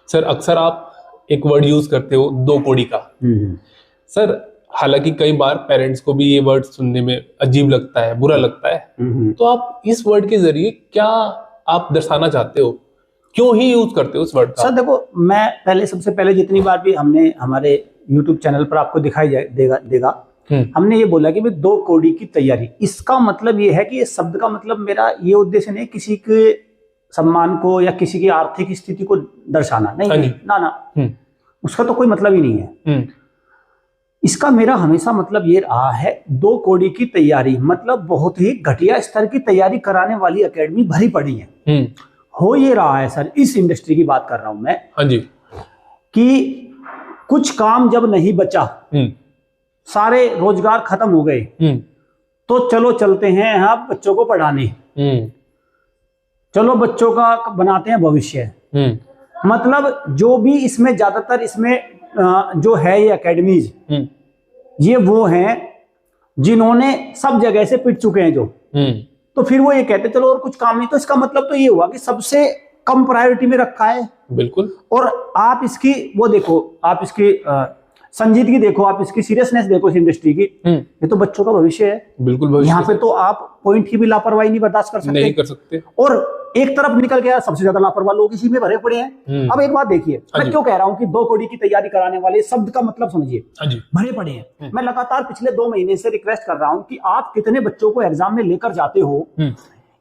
Sir अक्सर आप एक वर्ड यूज करते हो, 2 कौड़ी का। सर हालांकि कई बार पेरेंट्स को भी ये वर्ड सुनने में अजीब लगता है, बुरा लगता है, तो आप इस वर्ड के जरिए क्या आप दर्शाना चाहते हो, क्यों ही यूज करते हो इस वर्ड का? सर देखो, मैं सबसे पहले जितनी बार भी हमने हमारे YouTube चैनल पर आपको दिखाई देगा हमने ये बोला कि भाई 2 कौड़ी की तैयारी, इसका मतलब ये है कि ये शब्द का मतलब मेरा ये उद्देश्य नहीं किसी के सम्मान को या किसी की आर्थिक स्थिति को दर्शाना, नहीं ना उसका तो कोई मतलब ही नहीं है। इसका मेरा हमेशा मतलब ये रहा है, 2 कौड़ी की तैयारी मतलब बहुत ही घटिया स्तर की तैयारी कराने वाली एकेडमी भरी पड़ी है। हो ये रहा है सर, इस इंडस्ट्री की बात कर रहा हूं मैं। हाँ जी। कि कुछ काम जब नहीं बचा, सारे रोजगार खत्म हो गए, तो चलो चलते हैं आप बच्चों को पढ़ाने, चलो बच्चों का बनाते हैं भविष्य। मतलब जो भी इसमें ज्यादातर इसमें जो है ये एकेडमीज, ये वो हैं जिन्होंने सब जगह से पिट चुके हैं जो, तो फिर वो ये कहते चलो और कुछ काम नहीं, तो इसका मतलब तो ये हुआ कि सबसे कम प्रायोरिटी में रखा है। बिल्कुल। और आप इसकी वो देखो, आप इसकी संजीदगी देखो, आप इसकी सीरियसनेस देखो इस इंडस्ट्री की, ये तो बच्चों का भविष्य है। बिल्कुल भविष्य। यहाँ पे तो आप पॉइंट की भी लापरवाही नहीं बर्दाश्त कर सकते, नहीं कर सकते। और एक तरफ निकल गया, सबसे ज्यादा लापरवाह लोग इसी में भरे पड़े हैं। अब एक बात देखिए, मैं क्यों कह रहा हूँ कि 2 कौड़ी की तैयारी कराने वाले शब्द का मतलब समझिए, भरे पड़े हैं। मैं लगातार पिछले 2 महीने से रिक्वेस्ट कर रहा हूँ कि आप कितने बच्चों को एग्जाम में लेकर जाते हो,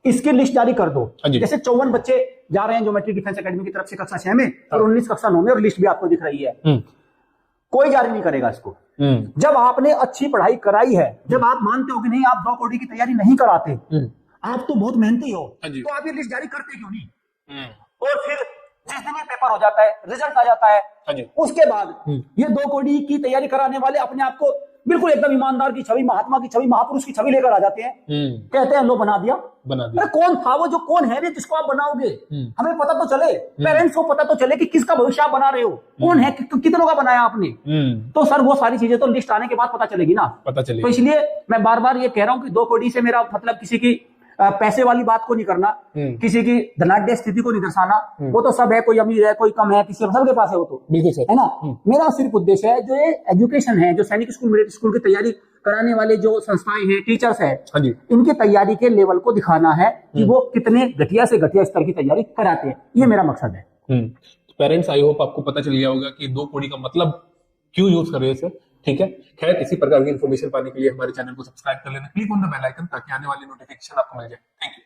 इसकी लिस्ट जारी कर दो। जैसे 54 बच्चे जा रहे हैं ज्योमेट्री डिफेंस एकेडमी की तरफ से कक्षा 6 में, और 19 कक्षा 9 में, और लिस्ट भी आपको दिख रही है। कोई जारी नहीं करेगा इसको। जब आपने अच्छी पढ़ाई कराई है, जब आप मानते हो कि नहीं आप 2 कौड़ी की तैयारी नहीं कराते, आप तो बहुत मेहनती हो, तो आप ये लिस्ट जारी करते क्यों नहीं? और फिर जिस दिन ये पेपर हो जाता है, रिजल्ट आ जाता है, उसके बाद ये 2 कौड़ी की तैयारी कराने वाले अपने आप को बिल्कुल एकदम ईमानदार की छवि, महात्मा की छवि, महापुरुष की छवि लेकर आ जाते हैं। कहते हैं लो बना दिया। अरे कौन था वो, जो कौन है जिसको आप बनाओगे? हमें पता तो चले, पेरेंट्स को पता तो चले कि किसका भविष्य आप बना रहे हो, कौन है, कितनों का बनाया आपने। तो सर वो सारी चीजें तो लिस्ट आने के बाद पता चलेगी ना, पता चलेगी। तो इसलिए मैं बार बार ये कह रहा हूँ कि 2 कौड़ी से मेरा मतलब किसी की पैसे वाली बात को नहीं करना, किसी की धनाढ्य स्थिति को नहीं दर्शाना। वो तो सब है, कोई अमीर है, कोई कम है, किसी सबके पास है, वो तो बिल्कुल है ना। मेरा सिर्फ उद्देश्य है जो ये एजुकेशन है, जो सैनिक स्कूल, मिलिट्री स्कूल की तैयारी कराने वाले जो संस्थाएं हैं, टीचर्स है, इनकी तैयारी के लेवल को दिखाना है कि वो कितने घटिया से घटिया स्तर की तैयारी कराते हैं। ये मेरा मकसद है। पेरेंट्स, आई होप आपको पता चल गया होगा कि 2 कौड़ी का मतलब क्यों यूज कर रहे हैं। ठीक है, खैर इसी प्रकार की इन्फॉर्मेशन पाने के लिए हमारे चैनल को सब्सक्राइब कर लेना, click on the bell icon, ताकि आने वाली नोटिफिकेशन आपको मिल जाए। Thank you.